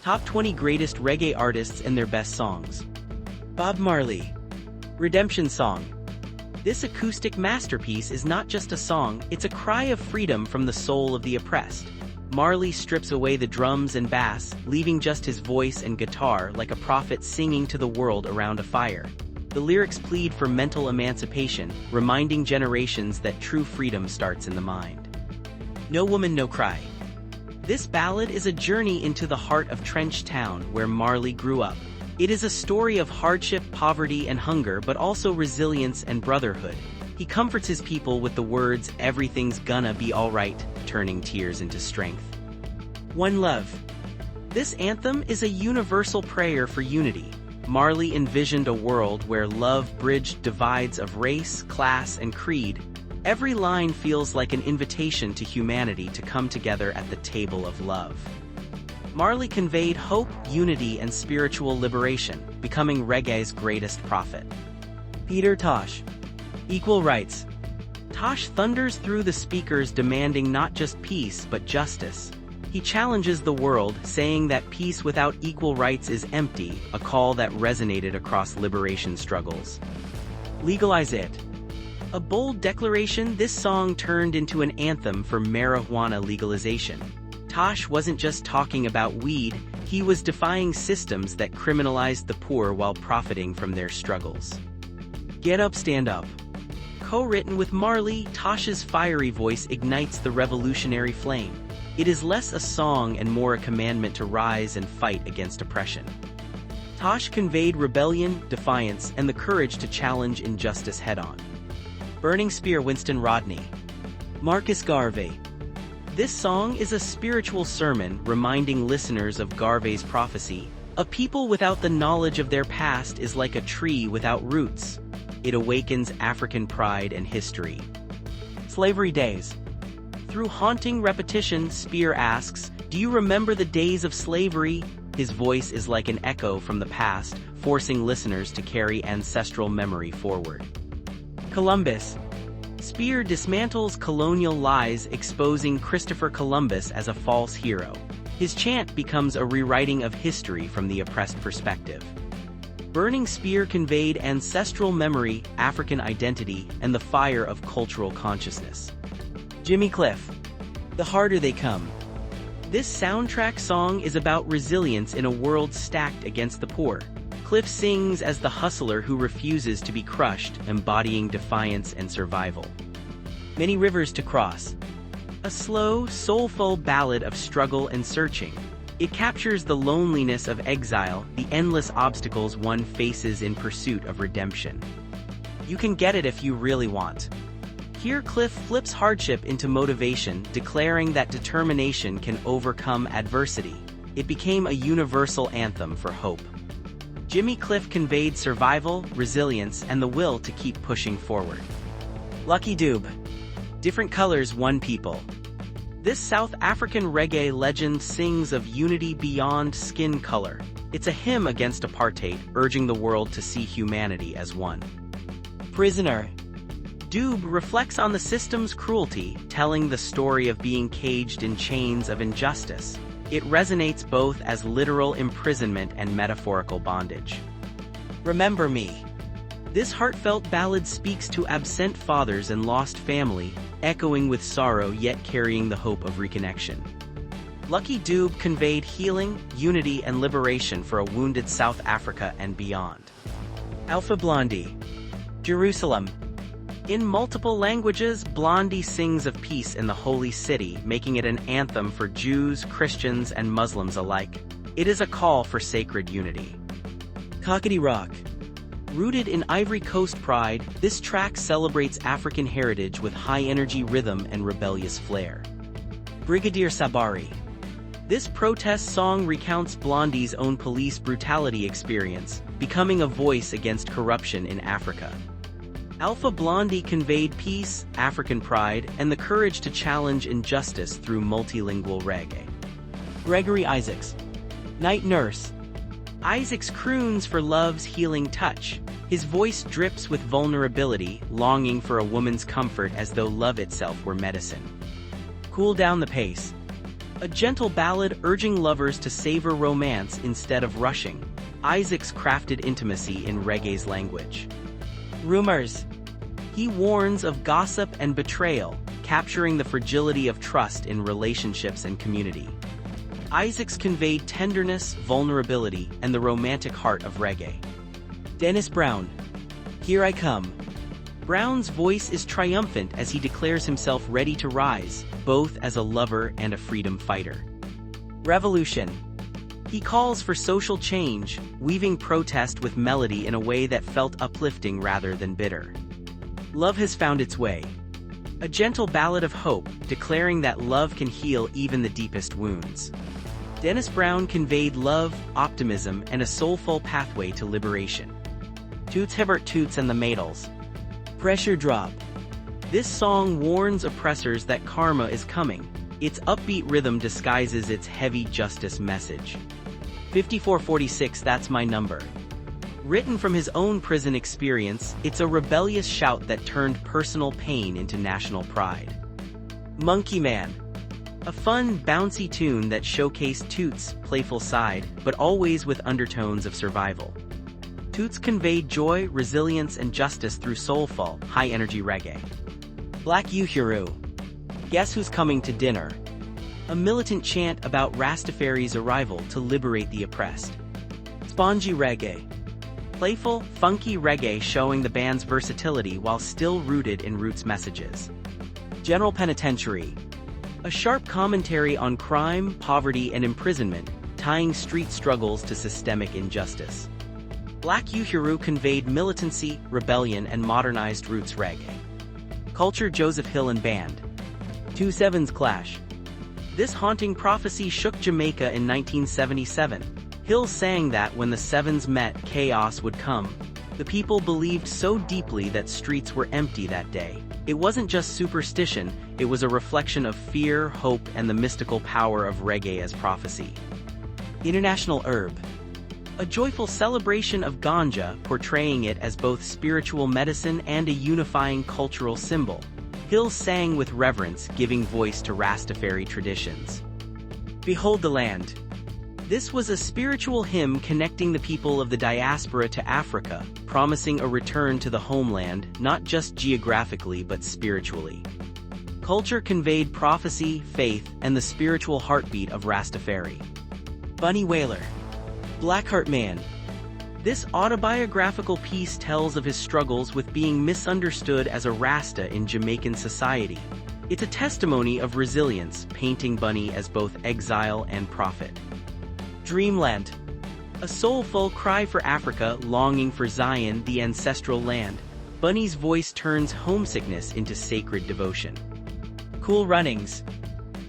Top 20 Greatest Reggae Artists and Their Best Songs. Bob Marley. Redemption Song. This acoustic masterpiece is not just a song, it's a cry of freedom from the soul of the oppressed. Marley strips away the drums and bass, leaving just his voice and guitar like a prophet singing to the world around a fire. The lyrics plead for mental emancipation, reminding generations that true freedom starts in the mind. No Woman No Cry. This ballad is a journey into the heart of Trench Town where Marley grew up. It is a story of hardship, poverty, and hunger, but also resilience and brotherhood. He comforts his people with the words, "Everything's gonna be alright," turning tears into strength. One Love. This anthem is a universal prayer for unity. Marley envisioned a world where love bridged divides of race, class, and creed. Every line feels like an invitation to humanity to come together at the table of love. Marley conveyed hope, unity, and spiritual liberation, becoming reggae's greatest prophet. Peter Tosh. Equal Rights. Tosh thunders through the speakers demanding not just peace but justice. He challenges the world, saying that peace without equal rights is empty, a call that resonated across liberation struggles. Legalize It. A bold declaration, this song turned into an anthem for marijuana legalization. Tosh wasn't just talking about weed, he was defying systems that criminalized the poor while profiting from their struggles. Get Up, Stand Up. Co-written with Marley, Tosh's fiery voice ignites the revolutionary flame. It is less a song and more a commandment to rise and fight against oppression. Tosh conveyed rebellion, defiance, and the courage to challenge injustice head-on. Burning Spear, Winston Rodney. Marcus Garvey. This song is a spiritual sermon reminding listeners of Garvey's prophecy, "A people without the knowledge of their past is like a tree without roots." It awakens African pride and history. Slavery Days. Through haunting repetition, Spear asks, "Do you remember the days of slavery?" His voice is like an echo from the past, forcing listeners to carry ancestral memory forward. Columbus. Spear dismantles colonial lies, exposing Christopher Columbus as a false hero. His chant becomes a rewriting of history from the oppressed perspective. Burning Spear conveyed ancestral memory, African identity, and the fire of cultural consciousness. Jimmy Cliff. The Harder They Come. This soundtrack song is about resilience in a world stacked against the poor. Cliff sings as the hustler who refuses to be crushed, embodying defiance and survival. Many Rivers to Cross. A slow, soulful ballad of struggle and searching. It captures the loneliness of exile, the endless obstacles one faces in pursuit of redemption. You can get it if you really want. Here Cliff flips hardship into motivation, declaring that determination can overcome adversity. It became a universal anthem for hope. Jimmy Cliff conveyed survival, resilience, and the will to keep pushing forward. Lucky Dube. Different Colors, One People. This South African reggae legend sings of unity beyond skin color. It's a hymn against apartheid, urging the world to see humanity as one. Prisoner. Dube reflects on the system's cruelty, telling the story of being caged in chains of injustice. It resonates both as literal imprisonment and metaphorical bondage. Remember Me. This heartfelt ballad speaks to absent fathers and lost family, echoing with sorrow yet carrying the hope of reconnection. Lucky Dube conveyed healing, unity, and liberation for a wounded South Africa and beyond. Alpha Blondy. Jerusalem. In multiple languages, Blondie sings of peace in the Holy City, making it an anthem for Jews, Christians, and Muslims alike. It is a call for sacred unity. Cockatoo Rock. Rooted in Ivory Coast pride, this track celebrates African heritage with high-energy rhythm and rebellious flair. Brigadier Sabari. This protest song recounts Blondie's own police brutality experience, becoming a voice against corruption in Africa. Alpha Blondy conveyed peace, African pride, and the courage to challenge injustice through multilingual reggae. Gregory Isaacs. Night Nurse. Isaacs croons for love's healing touch. His voice drips with vulnerability, longing for a woman's comfort as though love itself were medicine. Cool Down the Pace. A gentle ballad urging lovers to savor romance instead of rushing. Isaac's crafted intimacy in reggae's language. Rumors. He warns of gossip and betrayal, capturing the fragility of trust in relationships and community. Isaac's conveyed tenderness, vulnerability, and the romantic heart of reggae. Dennis Brown. Here I come. Brown's voice is triumphant as he declares himself ready to rise, both as a lover and a freedom fighter. Revolution. He calls for social change, weaving protest with melody in a way that felt uplifting rather than bitter. Love has found its way. A gentle ballad of hope, declaring that love can heal even the deepest wounds. Dennis Brown conveyed love, optimism, and a soulful pathway to liberation. Toots Hibbert Toots and the Maidals. Pressure Drop. This song warns oppressors that karma is coming. Its upbeat rhythm disguises its heavy justice message. 5446 That's My Number. Written from his own prison experience, it's a rebellious shout that turned personal pain into national pride. Monkey Man. A fun, bouncy tune that showcased Toots' playful side, but always with undertones of survival. Toots conveyed joy, resilience, and justice through soulful, high-energy reggae. Black Uhuru. Guess Who's Coming to Dinner? A militant chant about Rastafari's arrival to liberate the oppressed. Spongy Reggae. Playful, funky reggae showing the band's versatility while still rooted in roots messages. General Penitentiary. A sharp commentary on crime, poverty, and imprisonment, tying street struggles to systemic injustice. Black Uhuru conveyed militancy, rebellion, and modernized roots reggae. Culture Joseph Hill and Band. 2-7's Clash. This haunting prophecy shook Jamaica in 1977. Hill sang that when the Sevens met, chaos would come. The people believed so deeply that streets were empty that day. It wasn't just superstition, it was a reflection of fear, hope, and the mystical power of reggae as prophecy. International Herb. A joyful celebration of ganja, portraying it as both spiritual medicine and a unifying cultural symbol. Hill sang with reverence, giving voice to Rastafari traditions. Behold the Land. This was a spiritual hymn connecting the people of the diaspora to Africa, promising a return to the homeland, not just geographically but spiritually. Culture conveyed prophecy, faith, and the spiritual heartbeat of Rastafari. Bunny Wailer. Blackheart Man. This autobiographical piece tells of his struggles with being misunderstood as a Rasta in Jamaican society. It's a testimony of resilience, painting Bunny as both exile and prophet. Dreamland. A soulful cry for Africa, longing for Zion, the ancestral land. Bunny's voice turns homesickness into sacred devotion. Cool Runnings.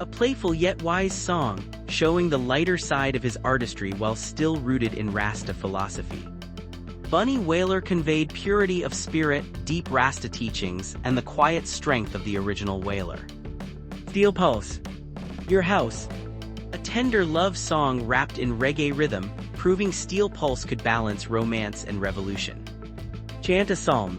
A playful yet wise song, showing the lighter side of his artistry while still rooted in Rasta philosophy. Bunny Wailer conveyed purity of spirit, deep Rasta teachings, and the quiet strength of the original Wailer. Steel Pulse. Your House. A tender love song wrapped in reggae rhythm, proving Steel Pulse could balance romance and revolution. Chant a Psalm.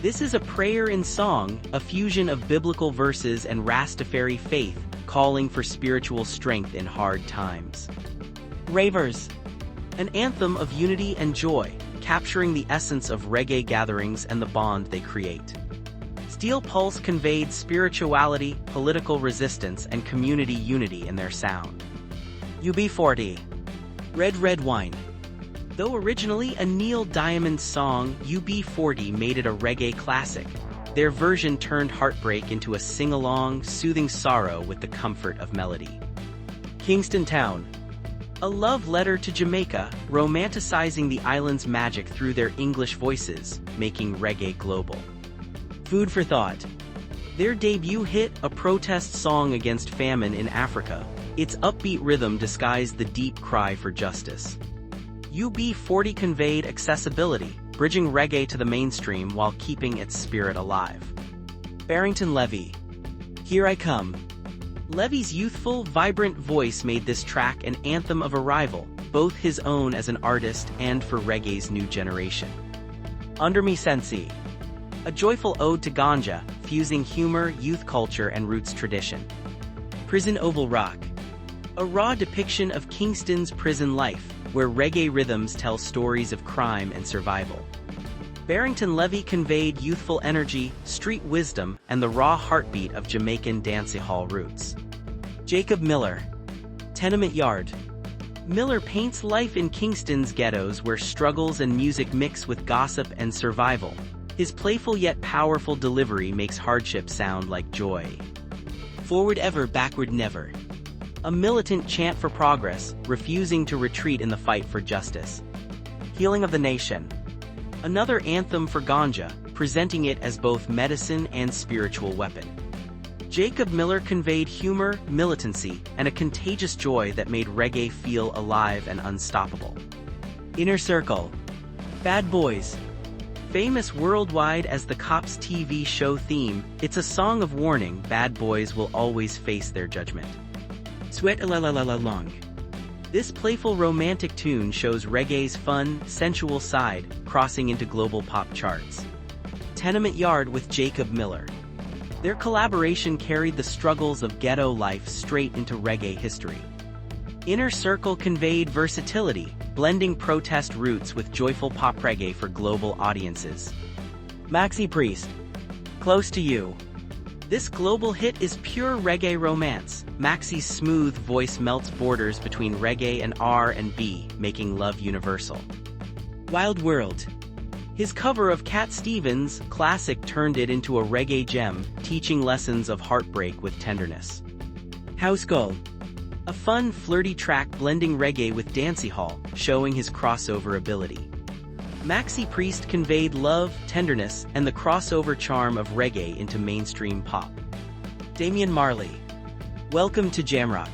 This is a prayer in song, a fusion of biblical verses and Rastafari faith, calling for spiritual strength in hard times. Ravers. An anthem of unity and joy, capturing the essence of reggae gatherings and the bond they create. Steel Pulse conveyed spirituality, political resistance, and community unity in their sound. UB40. Red Red Wine. Though originally a Neil Diamond song, UB40 made it a reggae classic. Their version turned heartbreak into a sing-along, soothing sorrow with the comfort of melody. Kingston Town. A love letter to Jamaica, romanticizing the island's magic through their English voices, making reggae global. Food for Thought. Their debut hit, a protest song against famine in Africa. Its upbeat rhythm disguised the deep cry for justice. UB40 conveyed accessibility, bridging reggae to the mainstream while keeping its spirit alive. Barrington Levy. Here I Come. Levy's youthful, vibrant voice made this track an anthem of arrival, both his own as an artist and for reggae's new generation. Under Me Sensi. A joyful ode to ganja, fusing humor, youth culture, and roots tradition. Prison Oval Rock. a raw depiction of Kingston's prison life, where reggae rhythms tell stories of crime and survival. Barrington Levy conveyed youthful energy, street wisdom, and the raw heartbeat of Jamaican dancehall roots. Jacob Miller. Tenement Yard. Miller paints life in Kingston's ghettos where struggles and music mix with gossip and survival. His playful yet powerful delivery makes hardship sound like joy. Forward ever, backward never. A militant chant for progress, refusing to retreat in the fight for justice. Healing of the Nation. Another anthem for ganja, presenting it as both medicine and spiritual weapon. Jacob Miller conveyed humor, militancy, and a contagious joy that made reggae feel alive and unstoppable. Inner Circle. Bad Boys. Famous worldwide as the Cops TV show theme, it's a song of warning: bad boys will always face their judgment. Sweat la la la la long. This playful romantic tune shows reggae's fun, sensual side, crossing into global pop charts. Tenement Yard with Jacob Miller. Their collaboration carried the struggles of ghetto life straight into reggae history. Inner Circle conveyed versatility, blending protest roots with joyful pop reggae for global audiences. Maxi Priest. Close to You. This global hit is pure reggae romance. Maxi's smooth voice melts borders between reggae and R&B, making love universal. Wild World. His cover of Cat Stevens' classic turned it into a reggae gem, teaching lessons of heartbreak with tenderness. House Girl. A fun, flirty track blending reggae with dancehall, showing his crossover ability. Maxi Priest conveyed love, tenderness, and the crossover charm of reggae into mainstream pop. Damian Marley. Welcome to Jamrock.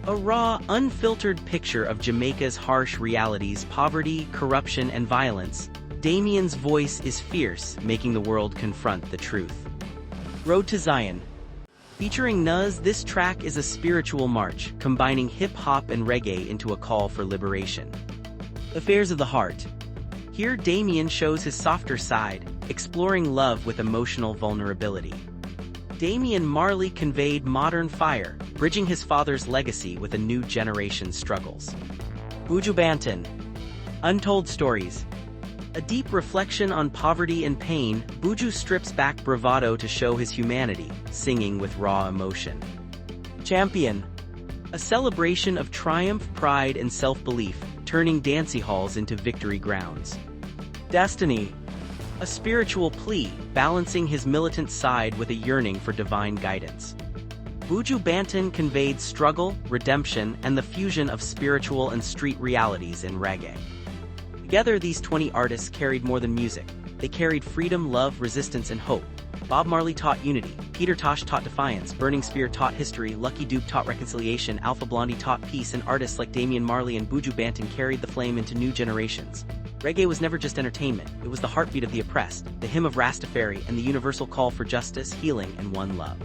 A raw, unfiltered picture of Jamaica's harsh realities: poverty, corruption, and violence. Damian's voice is fierce, making the world confront the truth. Road to Zion. Featuring Nuz, this track is a spiritual march, combining hip-hop and reggae into a call for liberation. Affairs of the Heart. Here Damian shows his softer side, exploring love with emotional vulnerability. Damian Marley conveyed modern fire, bridging his father's legacy with a new generation's struggles. Buju Banton. Untold Stories. A deep reflection on poverty and pain, Buju strips back bravado to show his humanity, singing with raw emotion. Champion. A celebration of triumph, pride, and self-belief, turning dancehalls into victory grounds. Destiny. A spiritual plea, balancing his militant side with a yearning for divine guidance. Buju Banton conveyed struggle, redemption, and the fusion of spiritual and street realities in reggae. Together, these 20 artists carried more than music. They carried freedom, love, resistance, and hope. Bob Marley taught unity, Peter Tosh taught defiance, Burning Spear taught history, Lucky Dube taught reconciliation, Alpha Blondy taught peace, and artists like Damian Marley and Buju Banton carried the flame into new generations. Reggae was never just entertainment, it was the heartbeat of the oppressed, the hymn of Rastafari, and the universal call for justice, healing, and one love.